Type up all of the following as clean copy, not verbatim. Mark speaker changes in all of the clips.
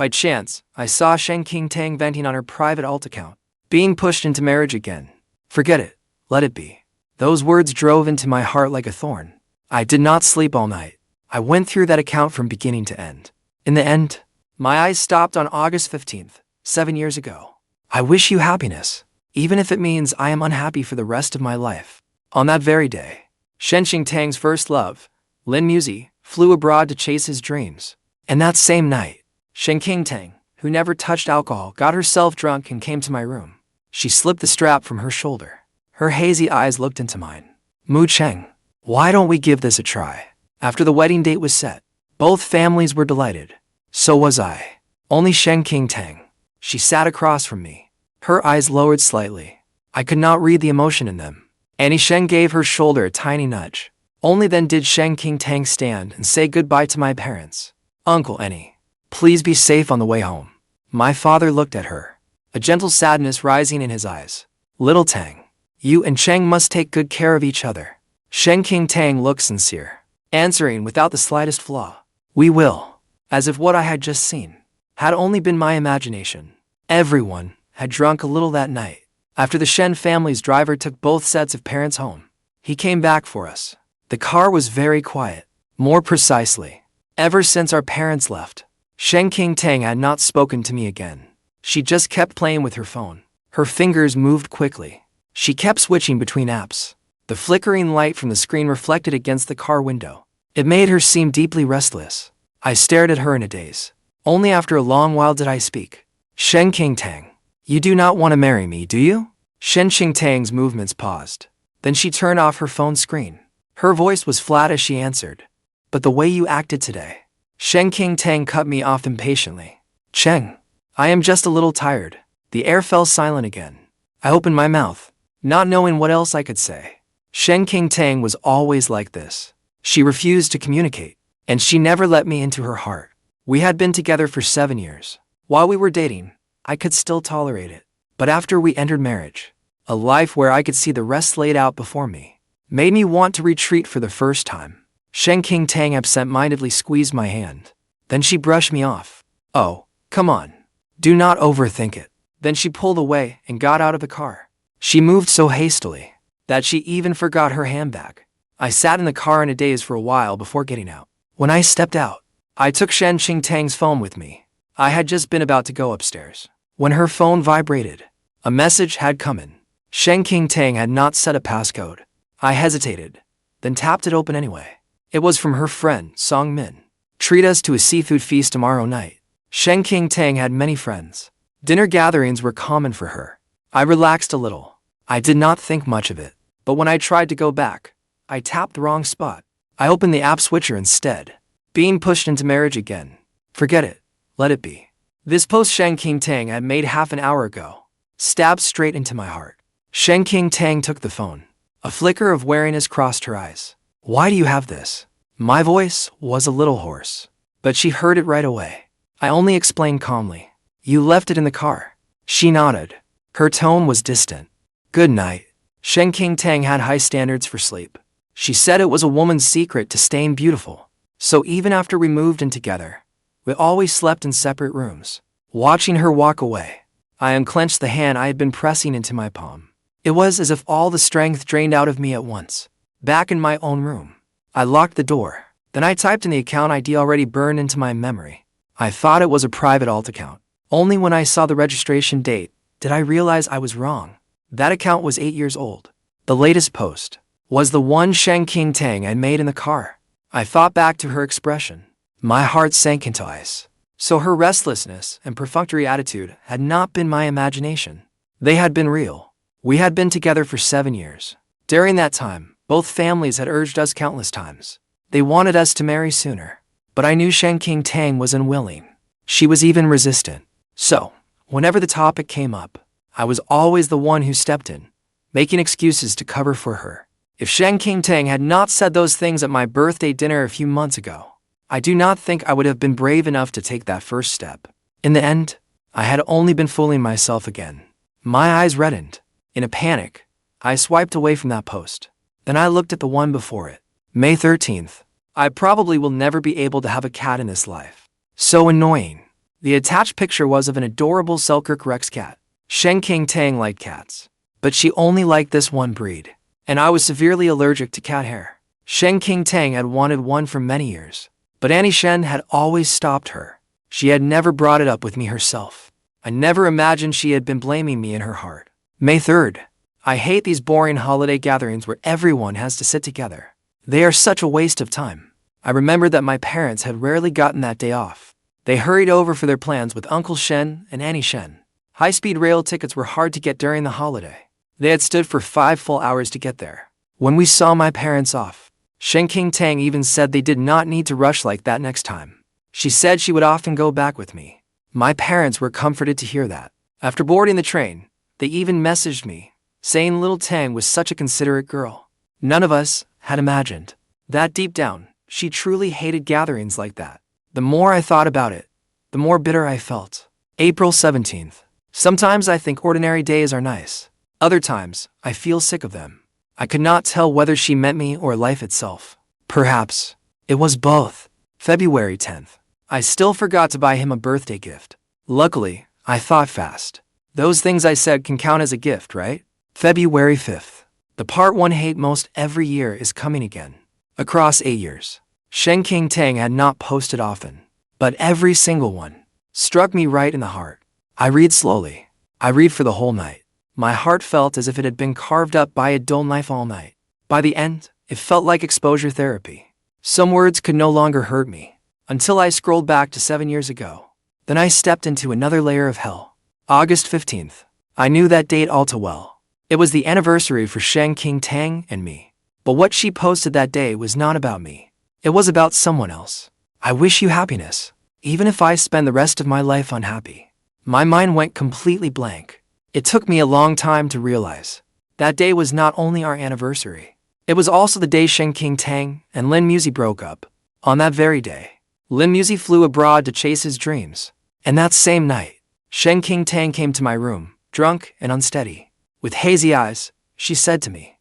Speaker 1: By chance, I saw Shen Qingtang venting on her private alt account. Being pushed into marriage again. Forget it. Let it be. Those words drove into my heart like a thorn. I did not sleep all night. I went through that account from beginning to end. In the end, my eyes stopped on August 15th, 7 years ago. I wish you happiness, even if it means I am unhappy for the rest of my life. On that very day, Shen Qingtang's first love, Muzi, flew abroad to chase his dreams. And that same night, Shen Qingtang, who never touched alcohol, got herself drunk and came to my room. She slipped the strap from her shoulder. Her hazy eyes looked into mine. Mu Cheng, why don't we give this a try? After the wedding date was set, both families were delighted. So was I. Only Shen Qingtang. She sat across from me. Her eyes lowered slightly. I could not read the emotion in them. Annie Shen gave her shoulder a tiny nudge. Only then did Shen Qingtang stand and say goodbye to my parents. Uncle Annie, please be safe on the way home. My father looked at her, a gentle sadness rising in his eyes. Little Tang, you and Cheng must take good care of each other. Shen Qingtang looked sincere, answering without the slightest flaw. We will. As if what I had just seen had only been my imagination. Everyone had drunk a little that night. After the Shen family's driver took both sets of parents home, he came back for us. The car was very quiet. More precisely, ever since our parents left, Shen Qingtang had not spoken to me again. She just kept playing with her phone. Her fingers moved quickly. She kept switching between apps. The flickering light from the screen reflected against the car window. It made her seem deeply restless. I stared at her in a daze. Only after a long while did I speak. Shen Qingtang, you do not want to marry me, do you? Shen Qingtang's movements paused. Then she turned off her phone screen. Her voice was flat as she answered. But the way you acted today. Shen Qingtang cut me off impatiently. Cheng, I am just a little tired. The air fell silent again. I opened my mouth, not knowing what else I could say. Shen Qingtang was always like this. She refused to communicate, and she never let me into her heart. We had been together for 7 years. While we were dating, I could still tolerate it. But after we entered marriage, a life where I could see the rest laid out before me, made me want to retreat for the first time. Shen Qingtang absent-mindedly squeezed my hand. Then she brushed me off. Oh, come on. Do not overthink it. Then she pulled away and got out of the car. She moved so hastily that she even forgot her handbag. I sat in the car in a daze for a while before getting out. When I stepped out, I took Shen Qingtang's phone with me. I had just been about to go upstairs when her phone vibrated. A message had come in. Shen Qingtang had not set a passcode. I hesitated, then tapped it open anyway. It was from her friend, Song Min. Treat us to a seafood feast tomorrow night. Shen Qingtang had many friends. Dinner gatherings were common for her. I relaxed a little. I did not think much of it. But when I tried to go back, I tapped the wrong spot. I opened the app switcher instead. Being pushed into marriage again. Forget it. Let it be. This post Shen Qingtang had made half an hour ago stabbed straight into my heart. Shen Qingtang took the phone. A flicker of wariness crossed her eyes. Why do you have this? My voice was a little hoarse, but she heard it right away. I only explained calmly. You left it in the car. She nodded. Her tone was distant. Good night. Shen Qingtang had high standards for sleep. She said it was a woman's secret to staying beautiful. So even after we moved in together, we always slept in separate rooms. Watching her walk away, I unclenched the hand I had been pressing into my palm. It was as if all the strength drained out of me at once. Back in my own room, I locked the door. Then I typed in the account ID already burned into my memory. I thought it was a private alt account. Only when I saw the registration date did I realize I was wrong. That account was 8 years old. The latest post was the one Shen Qingtang had made in the car. I thought back to her expression. My heart sank into ice. So her restlessness and perfunctory attitude had not been my imagination. They had been real. We had been together for 7 years. During that time, both families had urged us countless times. They wanted us to marry sooner. But I knew Shen Qingtang was unwilling. She was even resistant. So, whenever the topic came up, I was always the one who stepped in, making excuses to cover for her. If Shen Qingtang had not said those things at my birthday dinner a few months ago, I do not think I would have been brave enough to take that first step. In the end, I had only been fooling myself again. My eyes reddened. In a panic, I swiped away from that post. Then I looked at the one before it. May 13th. I probably will never be able to have a cat in this life. So annoying. The attached picture was of an adorable Selkirk Rex cat. Shen Qingtang liked cats, but she only liked this one breed, and I was severely allergic to cat hair. Shen Qingtang had wanted one for many years, but Auntie Shen had always stopped her. She had never brought it up with me herself. I never imagined she had been blaming me in her heart. May 3rd. I hate these boring holiday gatherings where everyone has to sit together. They are such a waste of time. I remembered that my parents had rarely gotten that day off. They hurried over for their plans with Uncle Shen and Auntie Shen. High-speed rail tickets were hard to get during the holiday. They had stood for 5 full hours to get there. When we saw my parents off, Shen Qingtang even said they did not need to rush like that next time. She said she would often go back with me. My parents were comforted to hear that. After boarding the train, they even messaged me, saying little Tang was such a considerate girl. None of us had imagined that deep down, she truly hated gatherings like that. The more I thought about it, the more bitter I felt. April 17th. Sometimes I think ordinary days are nice. Other times, I feel sick of them. I could not tell whether she meant me or life itself. Perhaps it was both. February 10th. I still forgot to buy him a birthday gift. Luckily, I thought fast. Those things I said can count as a gift, right? February 5th. The part one hate most every year is coming again. Across 8 years, Shen Qingtang had not posted often, but every single one struck me right in the heart. I read slowly. I read for the whole night. My heart felt as if it had been carved up by a dull knife all night. By the end, it felt like exposure therapy. Some words could no longer hurt me, until I scrolled back to 7 years ago. Then I stepped into another layer of hell. August 15th. I knew that date all too well. It was the anniversary for Shen Qingtang and me. But what she posted that day was not about me. It was about someone else. I wish you happiness, even if I spend the rest of my life unhappy. My mind went completely blank. It took me a long time to realize that day was not only our anniversary, it was also the day Shen Qingtang and Muzi broke up. On that very day, Muzi flew abroad to chase his dreams. And that same night, Shen Qingtang came to my room, drunk and unsteady. With hazy eyes, she said to me,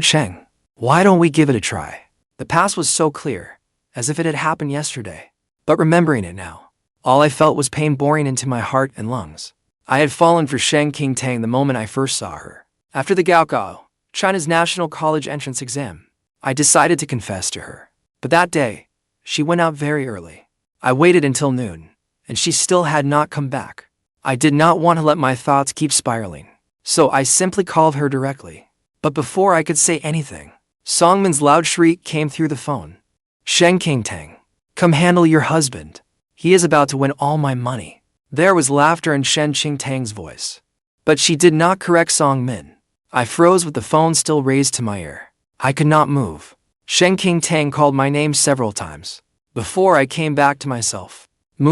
Speaker 1: "Cheng, why don't we give it a try?" The past was so clear, as if it had happened yesterday. But remembering it now, all I felt was pain boring into my heart and lungs. I had fallen for Shen Qingtang the moment I first saw her. After the Gaokao, China's national college entrance exam, I decided to confess to her. But that day, she went out very early. I waited until noon, and she still had not come back. I did not want to let my thoughts keep spiraling, so I simply called her directly. But before I could say anything, Songman's loud shriek came through the phone. "Shen Qingtang, come handle your husband. He is about to win all my money." There was laughter in Shen Qingtang's voice, but she did not correct Songmin. I froze with the phone still raised to my ear. I could not move. Shen Qingtang called my name several times before I came back to myself.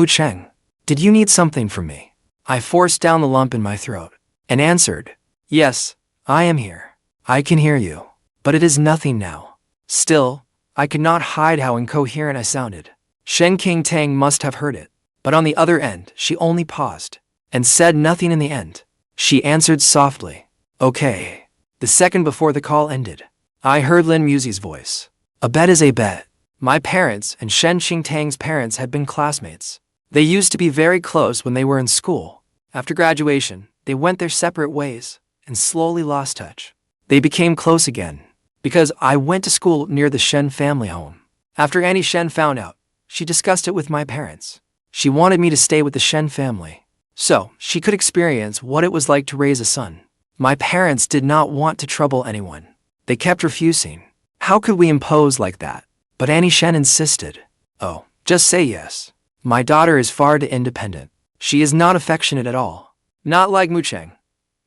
Speaker 1: "Cheng, did you need something from me?" I forced down the lump in my throat and answered, "Yes, I am here. I can hear you. But it is nothing now." Still, I could not hide how incoherent I sounded. Shen Qingtang must have heard it, but on the other end, she only paused and said nothing in the end. She answered softly, "Okay." The second before the call ended, I heard Muzi's voice. "A bet is a bet." My parents and Shen Qingtang's parents had been classmates. They used to be very close when they were in school. After graduation, they went their separate ways and slowly lost touch. They became close again because I went to school near the Shen family home. After Auntie Shen found out, she discussed it with my parents. She wanted me to stay with the Shen family, so she could experience what it was like to raise a son. My parents did not want to trouble anyone. They kept refusing. How could we impose like that? But Auntie Shen insisted. "Oh, just say yes. My daughter is far too independent. She is not affectionate at all. Not like Cheng.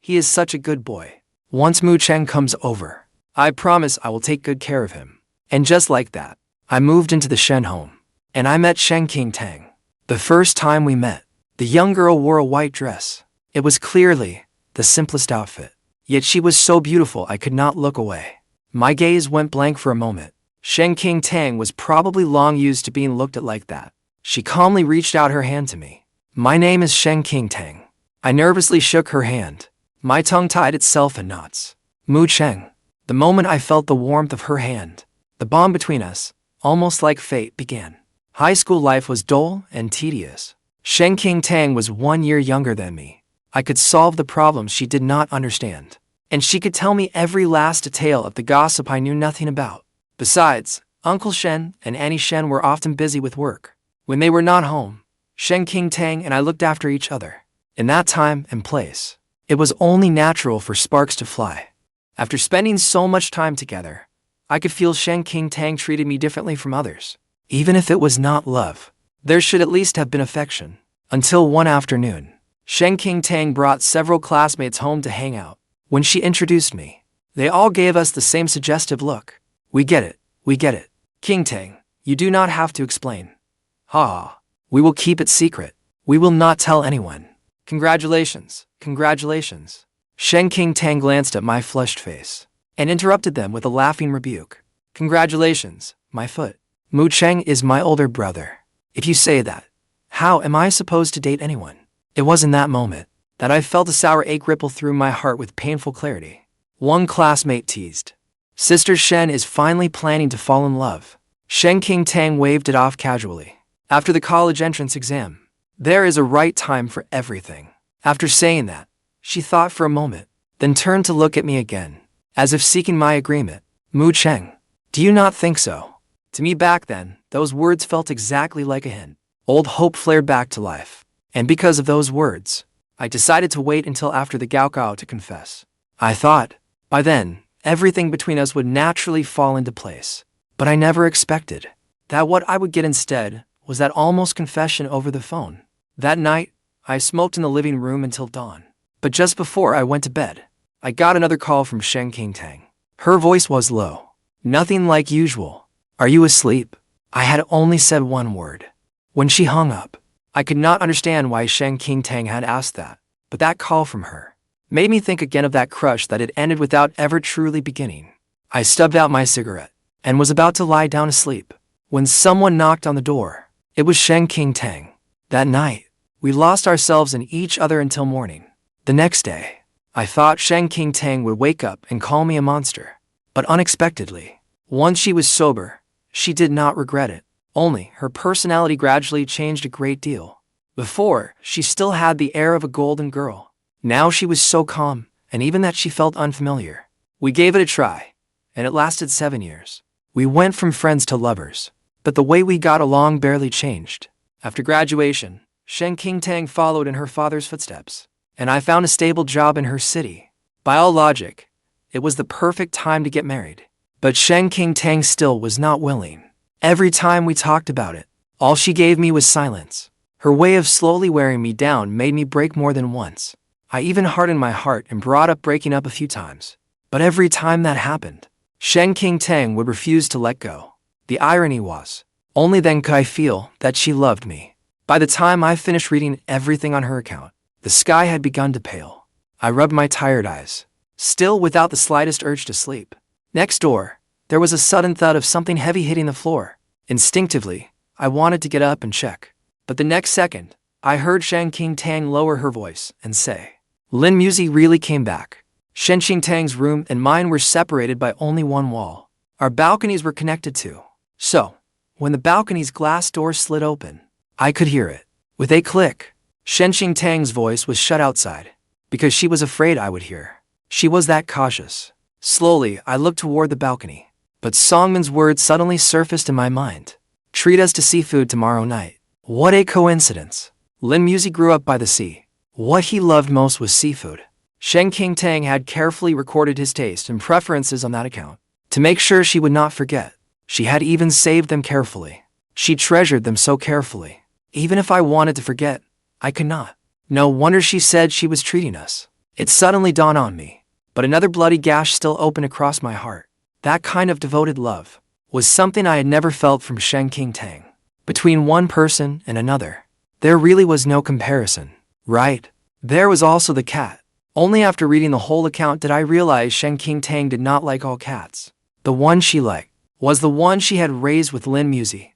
Speaker 1: He is such a good boy. Once Cheng comes over, I promise I will take good care of him." And just like that, I moved into the Shen home, and I met Shen Qingtang. The first time we met, the young girl wore a white dress. It was clearly the simplest outfit, yet she was so beautiful I could not look away. My gaze went blank for a moment. Shen Qingtang was probably long used to being looked at like that. She calmly reached out her hand to me. "My name is Shen Qingtang." I nervously shook her hand. My tongue tied itself in knots. Cheng. The moment I felt the warmth of her hand, the bond between us, almost like fate, began. High school life was dull and tedious. Shen Qingtang was 1 year younger than me. I could solve the problems she did not understand, and she could tell me every last detail of the gossip I knew nothing about. Besides, Uncle Shen and Auntie Shen were often busy with work. When they were not home, Shen Qingtang and I looked after each other. In that time and place, it was only natural for sparks to fly. After spending so much time together, I could feel Shen Qingtang treated me differently from others. Even if it was not love, there should at least have been affection. Until one afternoon, Shen Qingtang brought several classmates home to hang out. When she introduced me, they all gave us the same suggestive look. We get it, we get it. Qingtang, you do not have to explain. Ha! We will keep it secret. We will not tell anyone. Congratulations, congratulations. Shen Qingtang glanced at my flushed face and interrupted them with a laughing rebuke. Congratulations, my foot. Mu Cheng is my older brother. If you say that, how am I supposed to date anyone? It was in that moment that I felt a sour ache ripple through my heart with painful clarity. One classmate teased, Sister Shen is finally planning to fall in love. Shen Qingtang waved it off casually. After the college entrance exam, there is a right time for everything. After saying that, she thought for a moment, then turned to look at me again, as if seeking my agreement. Mu Cheng, do you not think so? To me back then, those words felt exactly like a hint. Old hope flared back to life. And because of those words, I decided to wait until after the Gaokao to confess. I thought, by then, everything between us would naturally fall into place. But I never expected that what I would get instead was that almost confession over the phone. That night, I smoked in the living room until dawn. But just before I went to bed, I got another call from Shen Qingtang. Her voice was low. Nothing like usual. Are you asleep? I had only said one word. When she hung up, I could not understand why Shen Qingtang had asked that, but that call from her made me think again of that crush that had ended without ever truly beginning. I stubbed out my cigarette and was about to lie down asleep when someone knocked on the door. It was Shen Qingtang. That night, we lost ourselves in each other until morning. The next day, I thought Shen Qingtang would wake up and call me a monster. But unexpectedly, once she was sober, she did not regret it. Only, her personality gradually changed a great deal. Before, she still had the air of a golden girl. Now she was so calm, and even that she felt unfamiliar. We gave it a try, and it lasted 7 years. We went from friends to lovers, but the way we got along barely changed. After graduation, Shen Qingtang followed in her father's footsteps, and I found a stable job in her city. By all logic, it was the perfect time to get married. But Shen Qingtang still was not willing. Every time we talked about it, all she gave me was silence. Her way of slowly wearing me down made me break more than once. I even hardened my heart and brought up breaking up a few times. But every time that happened, Shen Qingtang would refuse to let go. The irony was, only then could I feel that she loved me. By the time I finished reading everything on her account, the sky had begun to pale. I rubbed my tired eyes, still without the slightest urge to sleep. Next door, there was a sudden thud of something heavy hitting the floor. Instinctively, I wanted to get up and check. But the next second, I heard Shen Qingtang lower her voice and say, Lin Muzi really came back. Shen Qingtang's room and mine were separated by only one wall. Our balconies were connected too. So, when the balcony's glass door slid open, I could hear it. With a click, Shen Qingtang's voice was shut outside, because she was afraid I would hear. She was that cautious. Slowly, I looked toward the balcony, but Songman's words suddenly surfaced in my mind. Treat us to seafood tomorrow night. What a coincidence. Lin Muzi grew up by the sea. What he loved most was seafood. Shen Qingtang had carefully recorded his taste and preferences on that account. To make sure she would not forget, she had even saved them carefully. She treasured them so carefully. Even if I wanted to forget, I could not. No wonder she said she was treating us. It suddenly dawned on me. But another bloody gash still opened across my heart. That kind of devoted love was something I had never felt from Shen Qingtang. Between one person and another, there really was no comparison, right? There was also the cat. Only after reading the whole account did I realize Shen Qingtang did not like all cats. The one she liked was the one she had raised with Lin Muzi.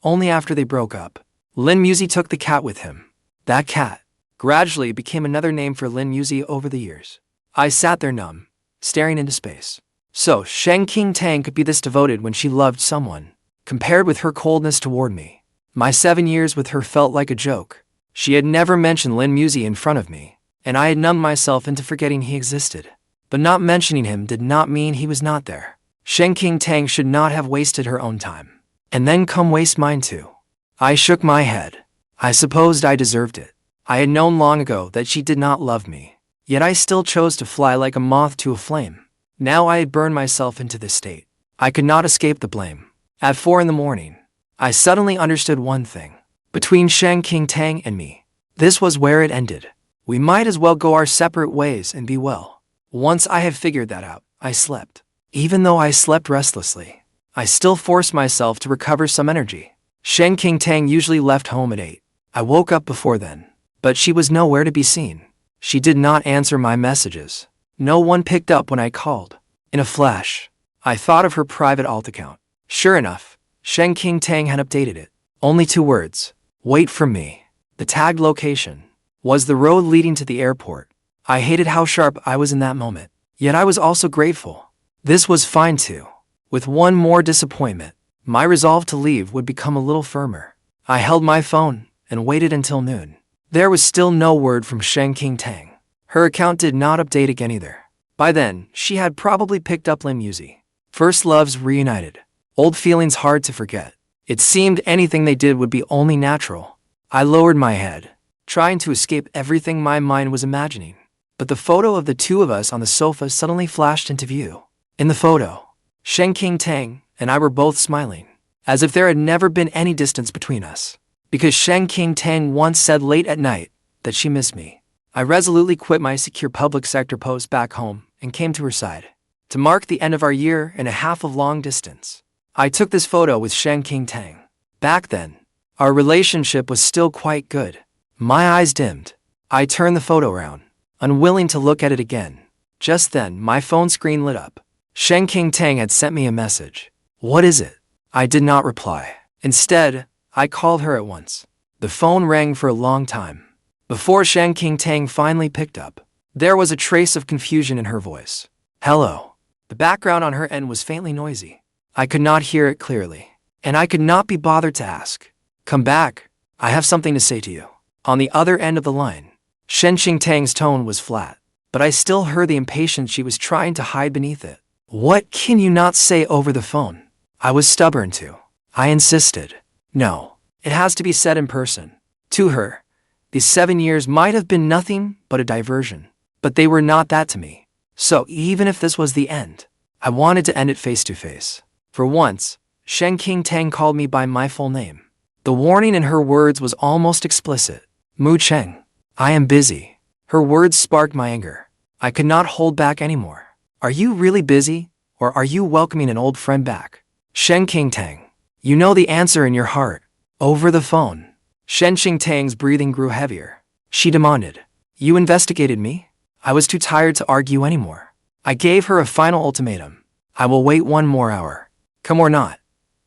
Speaker 1: Only after they broke up, Lin Muzi took the cat with him. That cat gradually became another name for Lin Muzi over the years. I sat there numb, staring into space. So Shen Qingtang could be this devoted when she loved someone. Compared with her coldness toward me, my 7 years with her felt like a joke. She had never mentioned Muzi in front of me, and I had numbed myself into forgetting he existed. But not mentioning him did not mean he was not there. Shen Qingtang should not have wasted her own time, and then come waste mine too. I shook my head. I supposed I deserved it. I had known long ago that she did not love me, yet I still chose to fly like a moth to a flame. Now I had burned myself into this state. I could not escape the blame. At 4 in the morning, I suddenly understood one thing. Between Shen Qingtang and me, this was where it ended. We might as well go our separate ways and be well. Once I had figured that out, I slept. Even though I slept restlessly, I still forced myself to recover some energy. Shen Qingtang usually left home at 8. I woke up before then, but she was nowhere to be seen. She did not answer my messages. No one picked up when I called. In a flash, I thought of her private alt account. Sure enough, Shen Qingtang had updated it. Only 2 words. Wait for me. The tagged location was the road leading to the airport. I hated how sharp I was in that moment, yet I was also grateful. This was fine too. With one more disappointment, my resolve to leave would become a little firmer. I held my phone and waited until noon. There was still no word from Shen Qingtang. Her account did not update again either. By then, she had probably picked up Muzi. First loves reunited. Old feelings hard to forget. It seemed anything they did would be only natural. I lowered my head, trying to escape everything my mind was imagining. But the photo of the 2 of us on the sofa suddenly flashed into view. In the photo, Shen Qingtang and I were both smiling, as if there had never been any distance between us. Because Shen Qingtang once said late at night that she missed me, I resolutely quit my secure public sector post back home and came to her side. To mark the end of our year and a half of long distance, I took this photo with Shen Qingtang. Back then, our relationship was still quite good. My eyes dimmed. I turned the photo around, unwilling to look at it again. Just then, my phone screen lit up. Shen Qingtang had sent me a message. What is it? I did not reply. Instead, I called her at once. The phone rang for a long time. Before Shen Qingtang finally picked up, there was a trace of confusion in her voice. Hello. The background on her end was faintly noisy. I could not hear it clearly, and I could not be bothered to ask. Come back. I have something to say to you. On the other end of the line, Shen Qingtang's tone was flat, but I still heard the impatience she was trying to hide beneath it. What can you not say over the phone? I was stubborn too. I insisted. No, it has to be said in person. To her, these 7 years might have been nothing but a diversion, but they were not that to me. So even if this was the end, I wanted to end it face to face. For once, Shen Qingtang called me by my full name. The warning in her words was almost explicit. Mu Cheng, I am busy. Her words sparked my anger. I could not hold back anymore. Are you really busy, or are you welcoming an old friend back? Shen Qingtang, you know the answer in your heart. Over the phone. Shen Qingtang's breathing grew heavier. She demanded, You investigated me? I was too tired to argue anymore. I gave her a final ultimatum. I will wait 1 more hour. Come or not.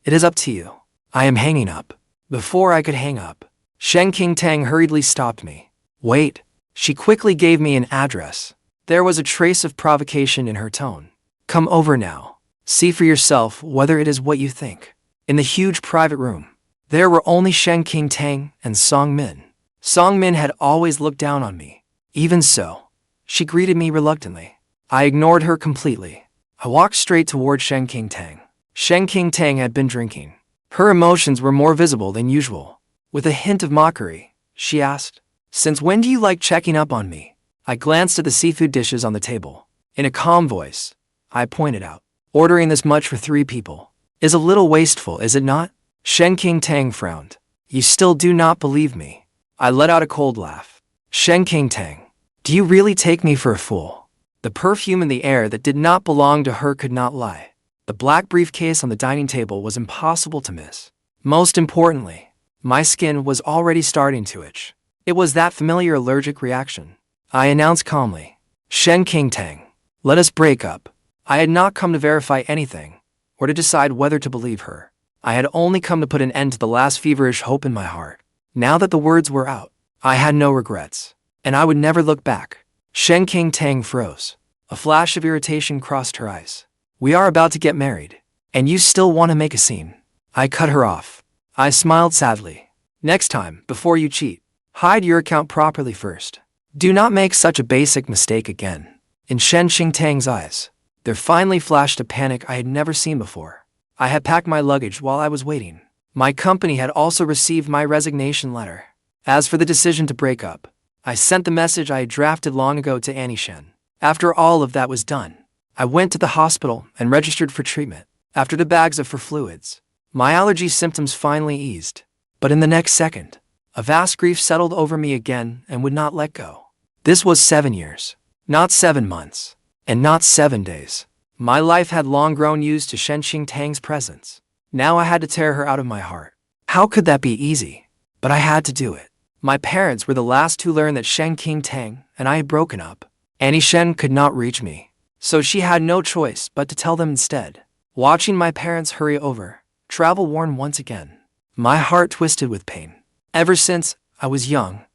Speaker 1: It is up to you. I am hanging up. Before I could hang up, Shen Qingtang hurriedly stopped me. Wait. She quickly gave me an address. There was a trace of provocation in her tone. Come over now. See for yourself whether it is what you think. In the huge private room, there were only Shen Qingtang and Song Min. Song Min had always looked down on me. Even so, she greeted me reluctantly. I ignored her completely. I walked straight toward Shen Qingtang. Shen Qingtang had been drinking. Her emotions were more visible than usual. With a hint of mockery, she asked, Since when do you like checking up on me? I glanced at the seafood dishes on the table. In a calm voice, I pointed out, Ordering this much for 3 people is a little wasteful, is it not? Shen Qingtang frowned. You still do not believe me. I let out a cold laugh. Shen Qingtang, do you really take me for a fool? The perfume in the air that did not belong to her could not lie. The black briefcase on the dining table was impossible to miss. Most importantly, my skin was already starting to itch. It was that familiar allergic reaction. I announced calmly, Shen Qingtang, let us break up. I had not come to verify anything, or to decide whether to believe her. I had only come to put an end to the last feverish hope in my heart. Now that the words were out, I had no regrets, and I would never look back. Shen Qingtang froze. A flash of irritation crossed her eyes. We are about to get married, and you still want to make a scene. I cut her off. I smiled sadly. Next time, before you cheat, Hide your account properly first. Do not make such a basic mistake again. In Qingtang's eyes, there finally flashed a panic I had never seen before. I had packed my luggage while I was waiting. My company had also received my resignation letter. As for the decision to break up, I sent the message I had drafted long ago to Shen. After all of that was done, I went to the hospital and registered for treatment. After the bags for fluids, my allergy symptoms finally eased. But in the next second, a vast grief settled over me again and would not let go. This was 7 years, not 7 months, and not 7 days. My life had long grown used to Qingtang's presence. Now I had to tear her out of my heart. How could that be easy? But I had to do it. My parents were the last to learn that Qingtang and I had broken up. Shen could not reach me, so she had no choice but to tell them instead. Watching my parents hurry over, travel worn once again, my heart twisted with pain. Ever since I was young,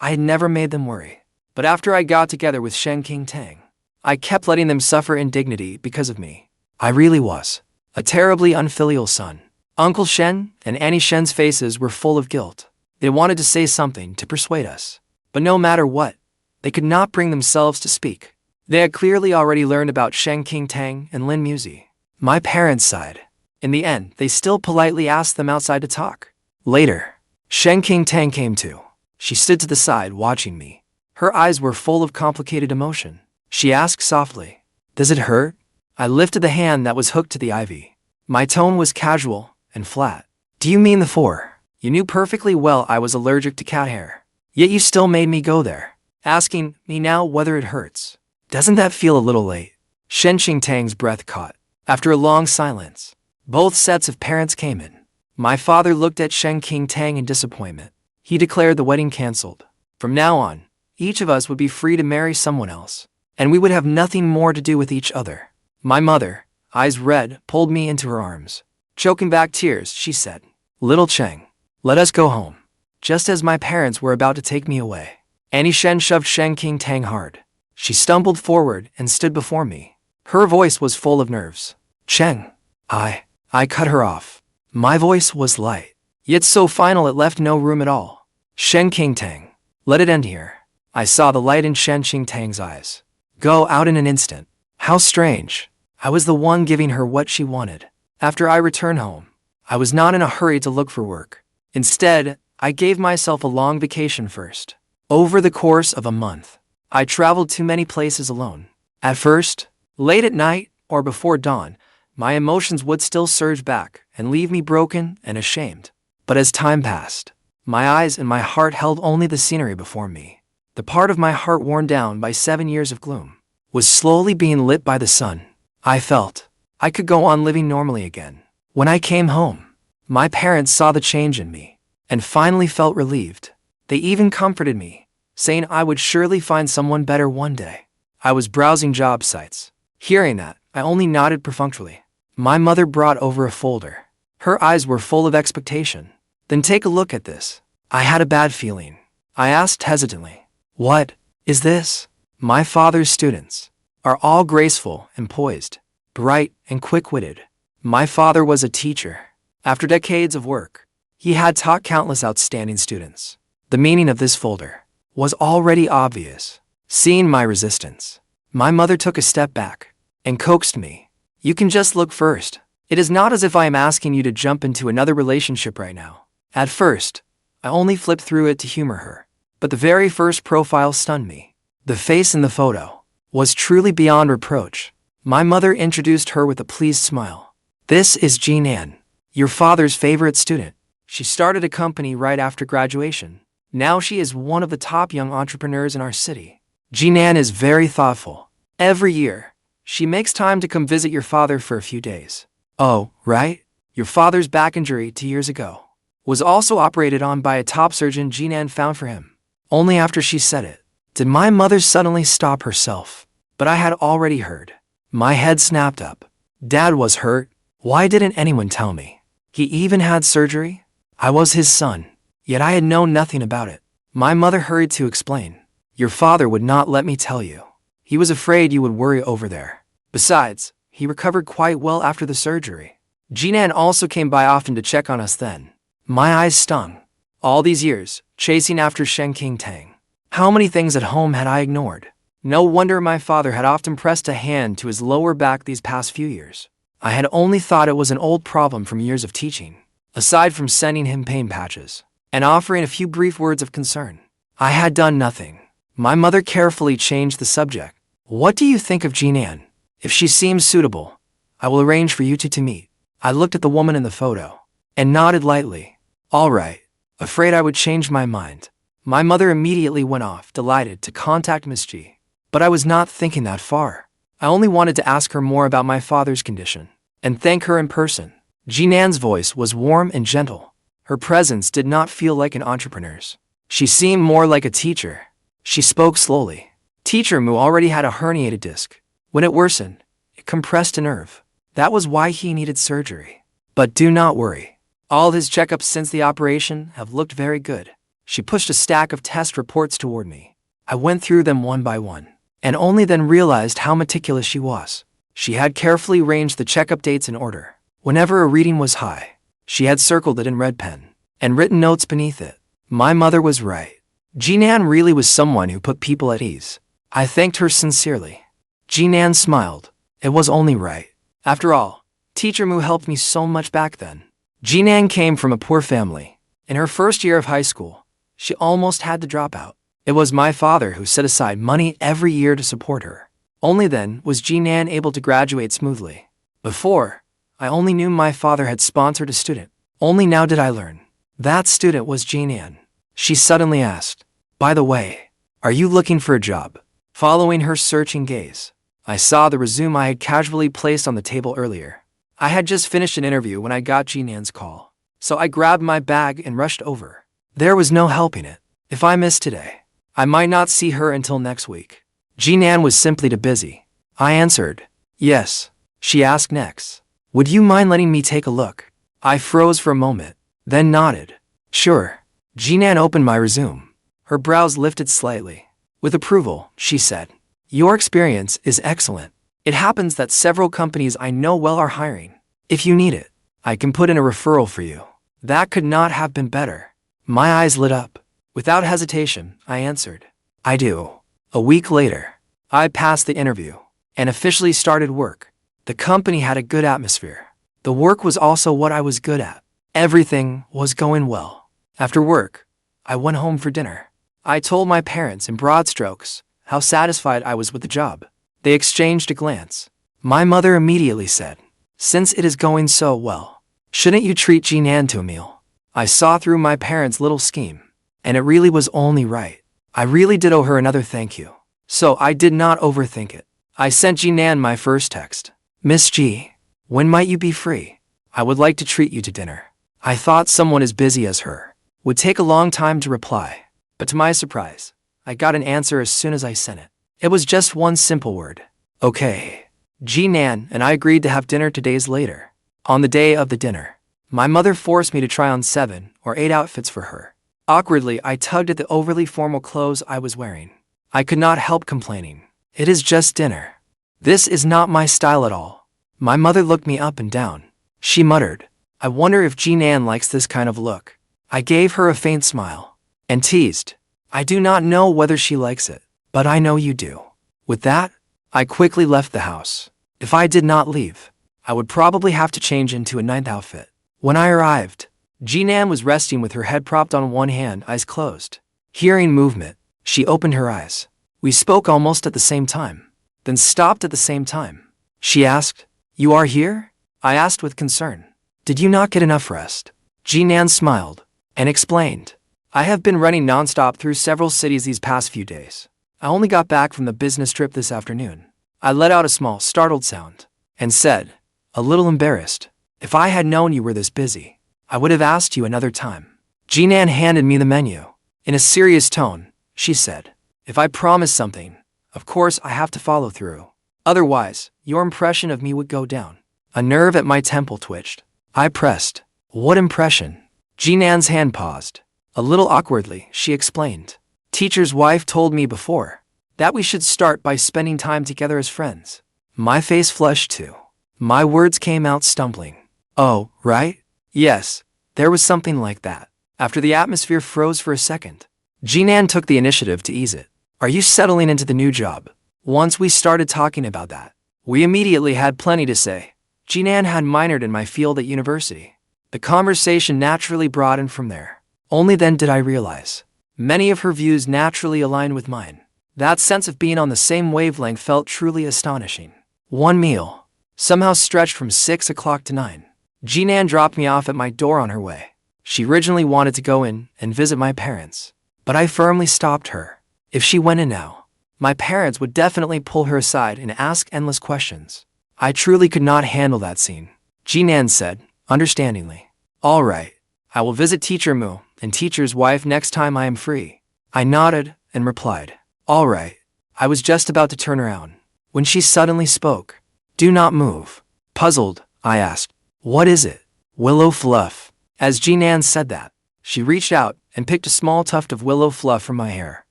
Speaker 1: I had never made them worry. But after I got together with Qingtang, I kept letting them suffer indignity because of me. I really was a terribly unfilial son. Uncle Shen and Auntie Shen's faces were full of guilt. They wanted to say something to persuade us, but no matter what, they could not bring themselves to speak. They had clearly already learned about Qingtang and Muzi. My parents sighed. In the end, they still politely asked them outside to talk. Later, Qingtang came too. She stood to the side watching me. Her eyes were full of complicated emotion. She asked softly, "Does it hurt?" I lifted the hand that was hooked to the ivy. My tone was casual and flat. "Do you mean the 4? You knew perfectly well I was allergic to cat hair. Yet you still made me go there, asking me now whether it hurts. Doesn't that feel a little late?" Qingtang's breath caught. After a long silence, both sets of parents came in. My father looked at Qingtang in disappointment. He declared the wedding cancelled. From now on, each of us would be free to marry someone else, and we would have nothing more to do with each other. My mother, eyes red, pulled me into her arms. Choking back tears, she said, "Little Cheng, let us go home." Just as my parents were about to take me away, Auntie Shen shoved Qingtang hard. She stumbled forward and stood before me. Her voice was full of nerves. "Cheng." I cut her off. My voice was light, yet so final it left no room at all. "Qingtang, let it end here." I saw the light in Qingtang's eyes go out in an instant. How strange. I was the one giving her what she wanted. After I returned home, I was not in a hurry to look for work. Instead, I gave myself a long vacation first. Over the course of a month, I traveled to many places alone. At first, late at night or before dawn, my emotions would still surge back and leave me broken and ashamed. But as time passed, my eyes and my heart held only the scenery before me. The part of my heart worn down by 7 years of gloom was slowly being lit by the sun. I felt I could go on living normally again. When I came home, my parents saw the change in me and finally felt relieved. They even comforted me, saying I would surely find someone better one day. I was browsing job sites. Hearing that, I only nodded perfunctorily. My mother brought over a folder. Her eyes were full of expectation. "Then take a look at this." I had a bad feeling. I asked hesitantly, "What is this?" My father's students are all graceful and poised, bright and quick-witted. My father was a teacher. After decades of work, he had taught countless outstanding students. The meaning of this folder was already obvious. Seeing my resistance, my mother took a step back and coaxed me. "You can just look first. It is not as if I am asking you to jump into another relationship right now." At first, I only flipped through it to humor her. But the very first profile stunned me. The face in the photo was truly beyond reproach. My mother introduced her with a pleased smile. "This is Jinan, your father's favorite student. She started a company right after graduation. Now she is one of the top young entrepreneurs in our city. Jinan is very thoughtful. Every year, she makes time to come visit your father for a few days." "Oh, right. Your father's back injury 2 years ago was also operated on by a top surgeon Jinan found for him." Only after she said it did my mother suddenly stop herself. But I had already heard. My head snapped up. Dad was hurt. Why didn't anyone tell me? He even had surgery? I was his son, yet I had known nothing about it. My mother hurried to explain. "Your father would not let me tell you. He was afraid you would worry over there. Besides, he recovered quite well after the surgery. Jinan also came by often to check on us then." My eyes stung. All these years, chasing after Shen Qingtang. How many things at home had I ignored? No wonder my father had often pressed a hand to his lower back these past few years. I had only thought it was an old problem from years of teaching. Aside from sending him pain patches and offering a few brief words of concern, I had done nothing. My mother carefully changed the subject. What do you think of Jinan? If she seems suitable, I will arrange for you two to meet. I looked at the woman in the photo and nodded lightly. All right. Afraid I would change my mind. My mother immediately went off, delighted to contact Miss G. But I was not thinking that far. I only wanted to ask her more about my father's condition and thank her in person. Jinan's voice was warm and gentle. Her presence did not feel like an entrepreneur's. She seemed more like a teacher. She spoke slowly. Teacher Mu already had a herniated disc. When it worsened, it compressed a nerve. That was why he needed surgery. But do not worry. All his checkups since the operation have looked very good. She pushed a stack of test reports toward me. I went through them one by one, and only then realized how meticulous she was. She had carefully arranged the checkup dates in order. Whenever a reading was high, she had circled it in red pen and written notes beneath it. My mother was right. Jinan really was someone who put people at ease. I thanked her sincerely. Jinan smiled. It was only right. After all, Teacher Mu helped me so much back then. Jinan came from a poor family. In her first year of high school, she almost had to drop out. It was my father who set aside money every year to support her. Only then was Jinan able to graduate smoothly. Before, I only knew my father had sponsored a student. Only now did I learn. That student was Jinan. She suddenly asked, "By the way, are you looking for a job?" Following her searching gaze, I saw the resume I had casually placed on the table earlier. I had just finished an interview when I got Jinan's call, so I grabbed my bag and rushed over. There was no helping it. If I missed today, I might not see her until next week. Jinan was simply too busy. I answered, "Yes." She asked next, "Would you mind letting me take a look?" I froze for a moment, then nodded. "Sure." Jinan opened my resume. Her brows lifted slightly. With approval, she said, "Your experience is excellent. It happens that several companies I know well are hiring. If you need it, I can put in a referral for you." That could not have been better. My eyes lit up. Without hesitation, I answered, "I do." A week later, I passed the interview and officially started work. The company had a good atmosphere. The work was also what I was good at. Everything was going well. After work, I went home for dinner. I told my parents in broad strokes how satisfied I was with the job. They exchanged a glance. My mother immediately said, "Since it is going so well, shouldn't you treat Jinan to a meal?" I saw through my parents' little scheme, and it really was only right. I really did owe her another thank you, so I did not overthink it. I sent Jinan my first text. "Miss G, when might you be free? I would like to treat you to dinner." I thought someone as busy as her would take a long time to reply, but to my surprise, I got an answer as soon as I sent it. It was just one simple word. "Okay." Jinan and I agreed to have dinner 2 days later. On the day of the dinner, my mother forced me to try on 7 or 8 outfits for her. Awkwardly, I tugged at the overly formal clothes I was wearing. I could not help complaining. "It is just dinner. This is not my style at all." My mother looked me up and down. She muttered, "I wonder if Jinan likes this kind of look." I gave her a faint smile and teased, "I do not know whether she likes it, but I know you do." With that, I quickly left the house. If I did not leave, I would probably have to change into a 9th outfit. When I arrived, Jinan was resting with her head propped on one hand, eyes closed. Hearing movement, she opened her eyes. We spoke almost at the same time, then stopped at the same time. She asked, "You are here?" I asked with concern. "Did you not get enough rest?" Jinan smiled and explained, "I have been running nonstop through several cities these past few days. I only got back from the business trip this afternoon." I let out a small, startled sound and said, a little embarrassed, "If I had known you were this busy, I would have asked you another time." Jinan handed me the menu. In a serious tone, she said, "If I promise something, of course I have to follow through. Otherwise, your impression of me would go down." A nerve at my temple twitched. I pressed, "What impression?" Jinan's hand paused. A little awkwardly, she explained, "Teacher's wife told me before that we should start by spending time together as friends." My face flushed too. My words came out stumbling. "Oh, right? Yes, there was something like that." After the atmosphere froze for a second, Jinan took the initiative to ease it. Are you settling into the new job? Once we started talking about that, we immediately had plenty to say. Jinan had minored in my field at university. The conversation naturally broadened from there. Only then did I realize many of her views naturally aligned with mine. That sense of being on the same wavelength felt truly astonishing. One meal somehow stretched from 6 o'clock to 9. Jinan dropped me off at my door on her way. She originally wanted to go in and visit my parents, but I firmly stopped her. If she went in now, my parents would definitely pull her aside and ask endless questions. I truly could not handle that scene. Jinan said, understandingly, all right, I will visit Teacher Mu and Teacher's wife next time I am free. I nodded and replied, all right. I was just about to turn around when she suddenly spoke. Do not move. Puzzled, I asked, what is it? Willow fluff. As Jinan said that, she reached out and picked a small tuft of willow fluff from my hair.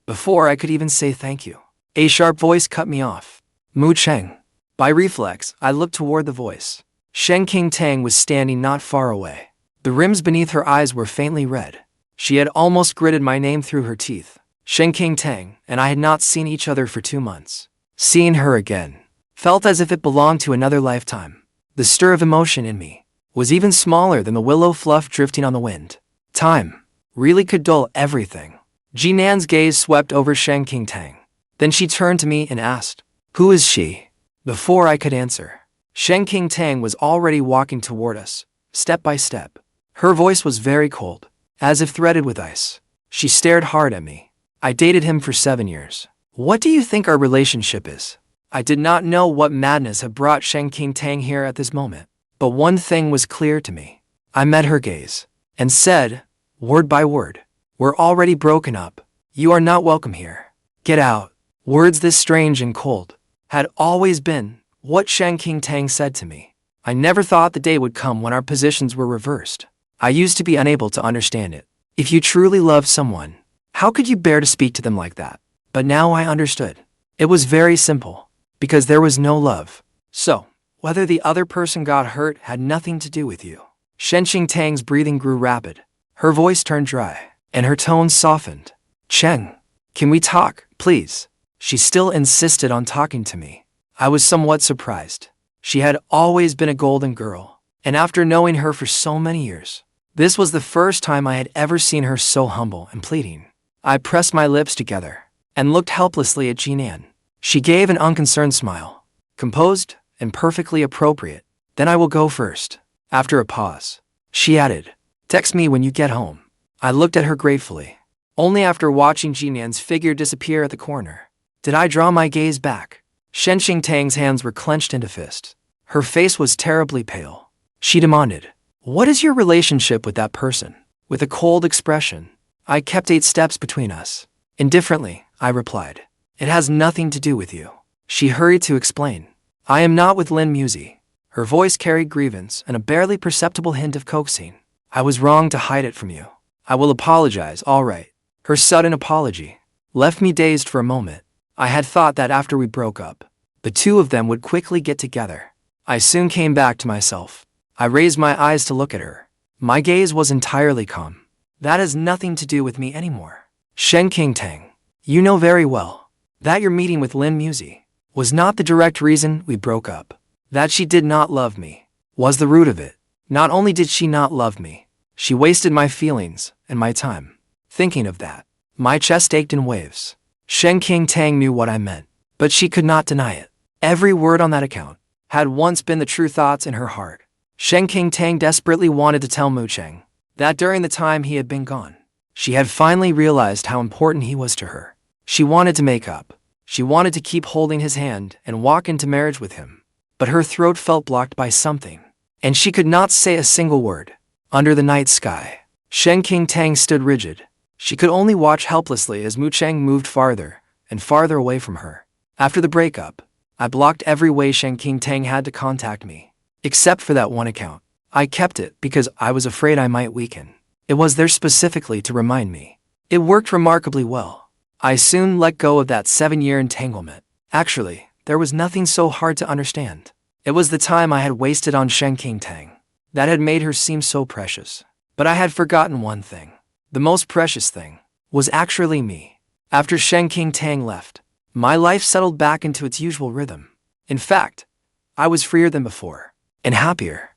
Speaker 1: Before I could even say thank you, a sharp voice cut me off. Mu Cheng. By reflex, I looked toward the voice. Shen Qingtang was standing not far away. The rims beneath her eyes were faintly red. She had almost gritted my name through her teeth. Shen Qingtang and I had not seen each other for 2 months. Seeing her again felt as if it belonged to another lifetime. The stir of emotion in me was even smaller than the willow fluff drifting on the wind. Time really could dull everything. Jinan's gaze swept over Shen Qingtang. Then she turned to me and asked, who is she? Before I could answer, Shen Qingtang was already walking toward us, step by step. Her voice was very cold, as if threaded with ice. She stared hard at me. I dated him for 7 years. What do you think our relationship is? I did not know what madness had brought Shen Qingtang here at this moment, but one thing was clear to me. I met her gaze and said, word by word, we're already broken up. You are not welcome here. Get out. Words this strange and cold had always been what Shen Qingtang said to me. I never thought the day would come when our positions were reversed. I used to be unable to understand it. If you truly love someone, how could you bear to speak to them like that? But now I understood. It was very simple, because there was no love. So, whether the other person got hurt had nothing to do with you. Shen Qingtang's breathing grew rapid. Her voice turned dry, and her tone softened. Cheng, can we talk, please? She still insisted on talking to me. I was somewhat surprised. She had always been a golden girl, and after knowing her for so many years, this was the first time I had ever seen her so humble and pleading. I pressed my lips together and looked helplessly at Jinan. She gave an unconcerned smile, composed and perfectly appropriate. Then I will go first. After a pause, she added, text me when you get home. I looked at her gratefully. Only after watching Jinan's figure disappear at the corner did I draw my gaze back. Shen Qingtang's hands were clenched into fists. Her face was terribly pale. She demanded, what is your relationship with that person? With a cold expression, I kept 8 steps between us. Indifferently, I replied, it has nothing to do with you. She hurried to explain, I am not with Lin Muzi. Her voice carried grievance and a barely perceptible hint of coaxing. I was wrong to hide it from you. I will apologize, all right. Her sudden apology left me dazed for a moment. I had thought that after we broke up, the two of them would quickly get together. I soon came back to myself. I raised my eyes to look at her. My gaze was entirely calm. That has nothing to do with me anymore. Shen Qingtang, you know very well that your meeting with Lin Muzi was not the direct reason we broke up. That she did not love me was the root of it. Not only did she not love me, she wasted my feelings and my time. Thinking of that, my chest ached in waves. Shen Qingtang knew what I meant, but she could not deny it. Every word on that account had once been the true thoughts in her heart. Shen Qingtang desperately wanted to tell Mu Cheng that during the time he had been gone, she had finally realized how important he was to her. She wanted to make up. She wanted to keep holding his hand and walk into marriage with him. But her throat felt blocked by something, and she could not say a single word. Under the night sky, Shen Qingtang stood rigid. She could only watch helplessly as Mu Cheng moved farther and farther away from her. After the breakup, I blocked every way Shen Qingtang had to contact me. Except for that one account. I kept it because I was afraid I might weaken. It was there specifically to remind me. It worked remarkably well. I soon let go of that 7-year entanglement. Actually, there was nothing so hard to understand. It was the time I had wasted on Shen Qingtang that had made her seem so precious. But I had forgotten one thing. The most precious thing was actually me. After Shen Qingtang left, my life settled back into its usual rhythm. In fact, I was freer than before, and happier.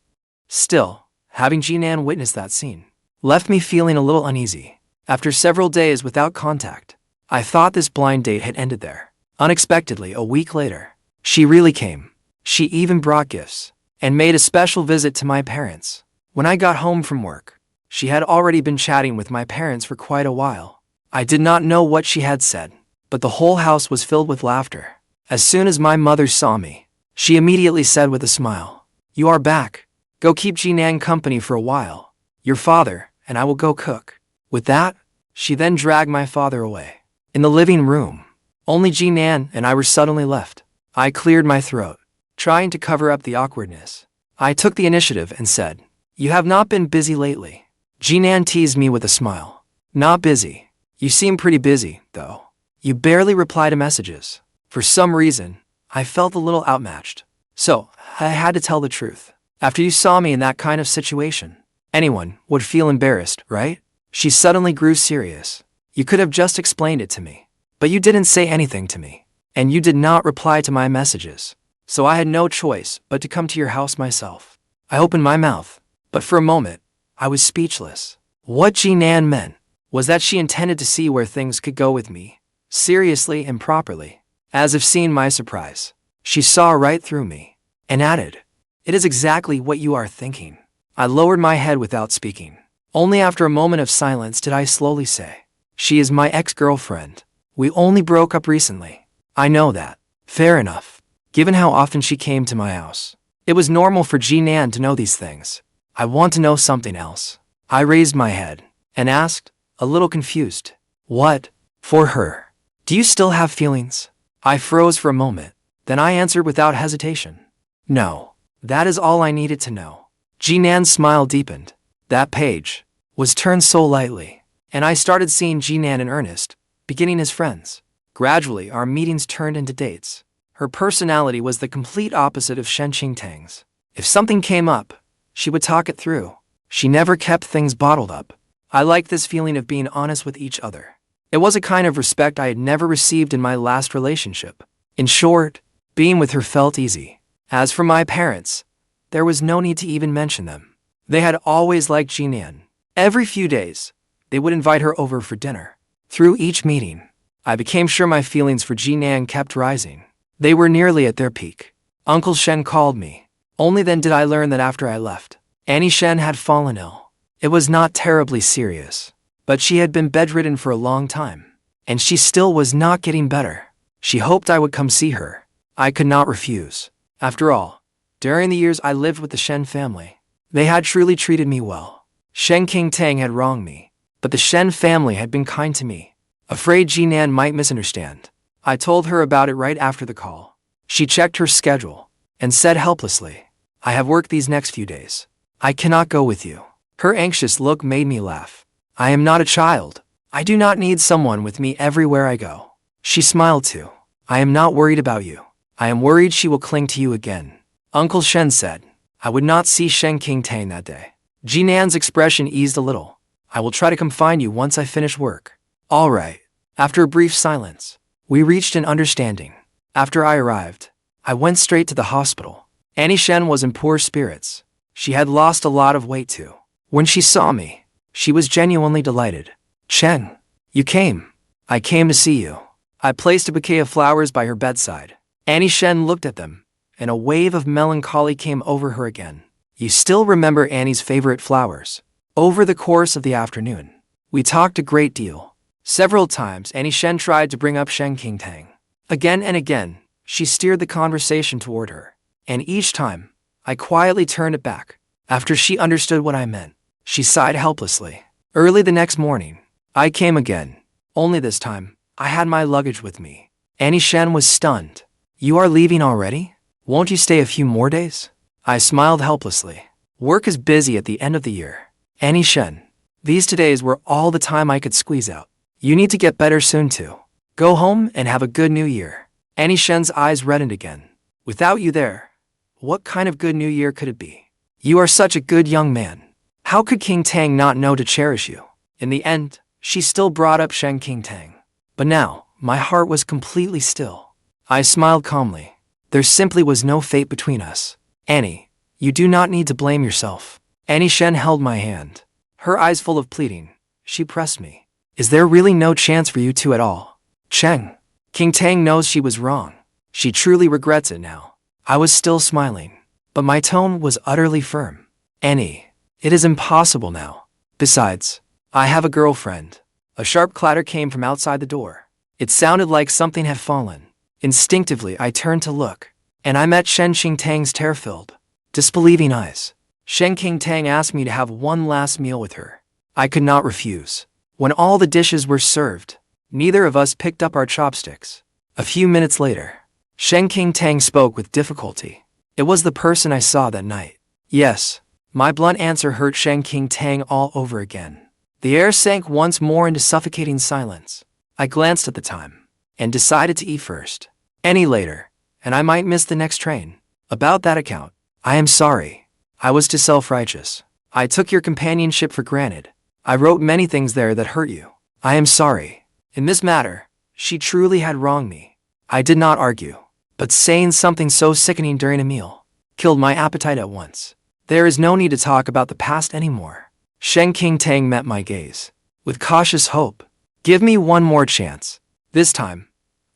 Speaker 1: Still, having Jinan witness that scene left me feeling a little uneasy. After several days without contact, I thought this blind date had ended there. Unexpectedly, a week later, she really came. She even brought gifts and made a special visit to my parents. When I got home from work, she had already been chatting with my parents for quite a while. I did not know what she had said, but the whole house was filled with laughter. As soon as my mother saw me, she immediately said with a smile, "You are back. Go keep Jinan company for a while. Your father and I will go cook." With that, she then dragged my father away. In the living room, only Jinan and I were suddenly left. I cleared my throat, trying to cover up the awkwardness. I took the initiative and said, "You have not been busy lately." Jinan teased me with a smile. "Not busy. You seem pretty busy, though. You barely reply to messages." For some reason, I felt a little outmatched. So, I had to tell the truth. "After you saw me in that kind of situation, anyone would feel embarrassed, right?" She suddenly grew serious. "You could have just explained it to me. But you didn't say anything to me. And you did not reply to my messages. So I had no choice but to come to your house myself." I opened my mouth, but for a moment, I was speechless. What Jinan meant was that she intended to see where things could go with me, seriously and properly. As if seeing my surprise, she saw right through me, and added, "It is exactly what you are thinking." I lowered my head without speaking. Only after a moment of silence did I slowly say, "She is my ex-girlfriend. We only broke up recently." "I know that." "Fair enough. Given how often she came to my house, it was normal for Jinan to know these things. I want to know something else." I raised my head and asked, a little confused, "What? For her? Do you still have feelings?" I froze for a moment. Then I answered without hesitation, "No." That is all I needed to know. Jinan's smile deepened. That page was turned so lightly, and I started seeing Jinan in earnest, beginning as friends. Gradually, our meetings turned into dates. Her personality was the complete opposite of Shen Qingtang's. If something came up, she would talk it through. She never kept things bottled up. I liked this feeling of being honest with each other. It was a kind of respect I had never received in my last relationship. In short, being with her felt easy. As for my parents, there was no need to even mention them. They had always liked Jinan. Every few days, they would invite her over for dinner. Through each meeting, I became sure my feelings for Jinan kept rising. They were nearly at their peak. Uncle Shen called me. Only then did I learn that after I left, Auntie Shen had fallen ill. It was not terribly serious, but she had been bedridden for a long time, and she still was not getting better. She hoped I would come see her. I could not refuse. After all, during the years I lived with the Shen family, they had truly treated me well. Shen Qingtang had wronged me, but the Shen family had been kind to me. Afraid Jinan might misunderstand, I told her about it right after the call. She checked her schedule and said helplessly, "I have work these next few days. I cannot go with you." Her anxious look made me laugh. "I am not a child. I do not need someone with me everywhere I go." She smiled too. "I am not worried about you. I am worried she will cling to you again." Uncle Shen said, "I would not see Shen Qingtang that day." Jinan's expression eased a little. "I will try to come find you once I finish work." "All right." After a brief silence, we reached an understanding. After I arrived, I went straight to the hospital. Auntie Shen was in poor spirits. She had lost a lot of weight too. When she saw me, she was genuinely delighted. "Cheng, you came. I came to see you." I placed a bouquet of flowers by her bedside. Auntie Shen looked at them, and a wave of melancholy came over her again. "You still remember Annie's favorite flowers?" Over the course of the afternoon, we talked a great deal. Several times Auntie Shen tried to bring up Shen Qingtang. Again and again, she steered the conversation toward her, and each time, I quietly turned it back. After she understood what I meant, she sighed helplessly. Early the next morning, I came again. Only this time, I had my luggage with me. Auntie Shen was stunned. "You are leaving already? Won't you stay a few more days?" I smiled helplessly. "Work is busy at the end of the year. Auntie Shen, these 2 days were all the time I could squeeze out. You need to get better soon too. Go home and have a good new year." Auntie Shen's eyes reddened again. "Without you there, what kind of good new year could it be? You are such a good young man. How could Qingtang not know to cherish you?" In the end, she still brought up Shen Qingtang. But now, my heart was completely still. I smiled calmly. There simply was no fate between us. Annie, you do not need to blame yourself. Annie. Shen held my hand. Her eyes full of pleading. She pressed me. Is there really no chance for you two at all? Cheng. Qingtang knows she was wrong. She truly regrets it now. I was still smiling, but my tone was utterly firm. Annie, it is impossible now. Besides, I have a girlfriend. A sharp clatter came from outside the door. It sounded like something had fallen. Instinctively, I turned to look, and I met Shen Qingtang's tear-filled, disbelieving eyes. Shen Qingtang asked me to have one last meal with her. I could not refuse. When all the dishes were served, neither of us picked up our chopsticks. A few minutes later, Shen Qingtang spoke with difficulty. It was the person I saw that night. Yes, my blunt answer hurt Shen Qingtang all over again. The air sank once more into suffocating silence. I glanced at the time and decided to eat first. Any later, and I might miss the next train. About that account, I am sorry. I was too self-righteous. I took your companionship for granted. I wrote many things there that hurt you. I am sorry. In this matter, she truly had wronged me. I did not argue, but saying something so sickening during a meal killed my appetite at once. There is no need to talk about the past anymore. Shen Qingtang met my gaze with cautious hope. Give me one more chance. This time,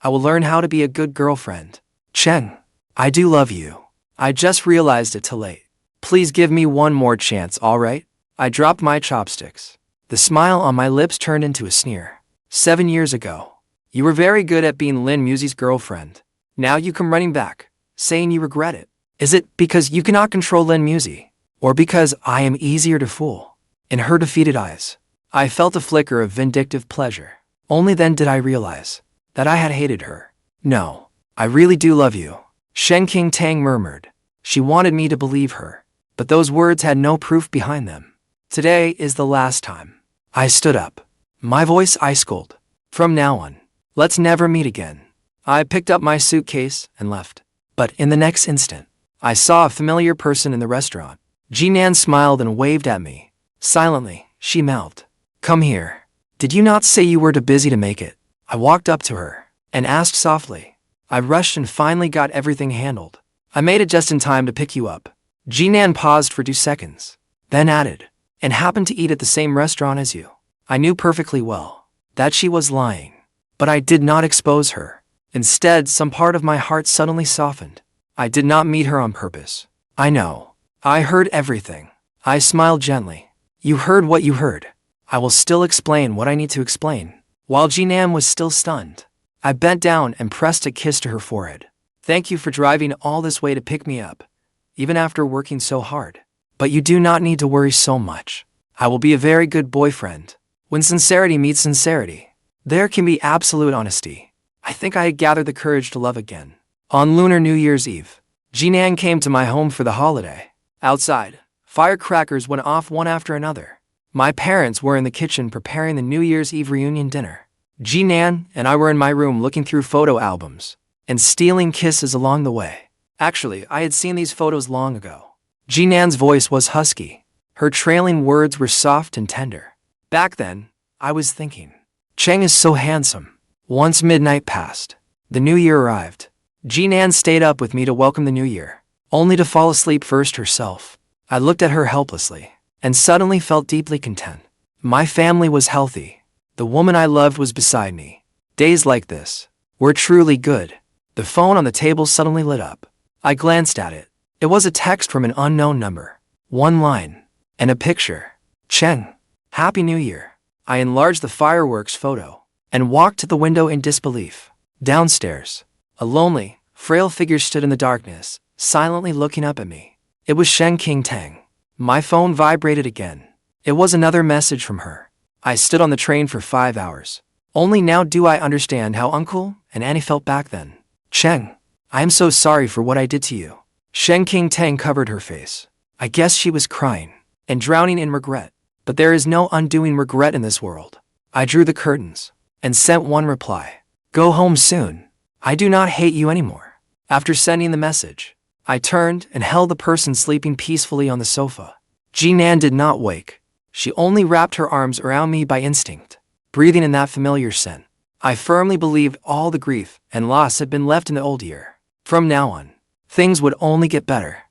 Speaker 1: I will learn how to be a good girlfriend. Cheng, I do love you. I just realized it too late. Please give me one more chance, alright? I dropped my chopsticks. The smile on my lips turned into a sneer. 7 years ago, you were very good at being Lin Muzi's girlfriend. Now you come running back, saying you regret it. Is it because you cannot control Lin Muzi? Or because I am easier to fool? In her defeated eyes, I felt a flicker of vindictive pleasure. Only then did I realize that I had hated her. No, I really do love you, Shen Qingtang murmured. She wanted me to believe her, but those words had no proof behind them. Today is the last time. I stood up, my voice ice cold. From now on, let's never meet again. I picked up my suitcase and left. But in the next instant, I saw a familiar person in the restaurant. Jinan smiled and waved at me. Silently, she mouthed, "Come here. Did you not say you were too busy to make it?" I walked up to her and asked softly. I rushed and finally got everything handled. I made it just in time to pick you up. Jinan paused for 2 seconds, then added, "And happened to eat at the same restaurant as you." I knew perfectly well that she was lying, but I did not expose her. Instead, some part of my heart suddenly softened. I did not meet her on purpose. I know. I heard everything. I smiled gently. You heard what you heard. I will still explain what I need to explain. While Jinan was still stunned, I bent down and pressed a kiss to her forehead. Thank you for driving all this way to pick me up, even after working so hard. But you do not need to worry so much. I will be a very good boyfriend. When sincerity meets sincerity, there can be absolute honesty. I think I had gathered the courage to love again. On Lunar New Year's Eve, Jinan came to my home for the holiday. Outside, firecrackers went off one after another. My parents were in the kitchen preparing the New Year's Eve reunion dinner. Jinan and I were in my room looking through photo albums and stealing kisses along the way. Actually, I had seen these photos long ago. Jinan's voice was husky. Her trailing words were soft and tender. Back then, I was thinking, Cheng is so handsome. Once midnight passed, the new year arrived. Jinan stayed up with me to welcome the new year, only to fall asleep first herself. I looked at her helplessly and suddenly felt deeply content. My family was healthy. The woman I loved was beside me. Days like this were truly good. The phone on the table suddenly lit up. I glanced at it. It was a text from an unknown number. One line and a picture. Cheng, Happy New Year. I enlarged the fireworks photo and walked to the window in disbelief. Downstairs, a lonely, frail figure stood in the darkness, silently looking up at me. It was Shen Qingtang. My phone vibrated again. It was another message from her. I stood on the train for 5 hours. Only now do I understand how Uncle and Annie felt back then. Cheng, I am so sorry for what I did to you. Shen Qingtang covered her face. I guess she was crying and drowning in regret. But there is no undoing regret in this world. I drew the curtains and sent one reply. Go home soon. I do not hate you anymore. After sending the message, I turned and held the person sleeping peacefully on the sofa. Jinan did not wake. She only wrapped her arms around me by instinct, breathing in that familiar scent. I firmly believed all the grief and loss had been left in the old year. From now on, things would only get better.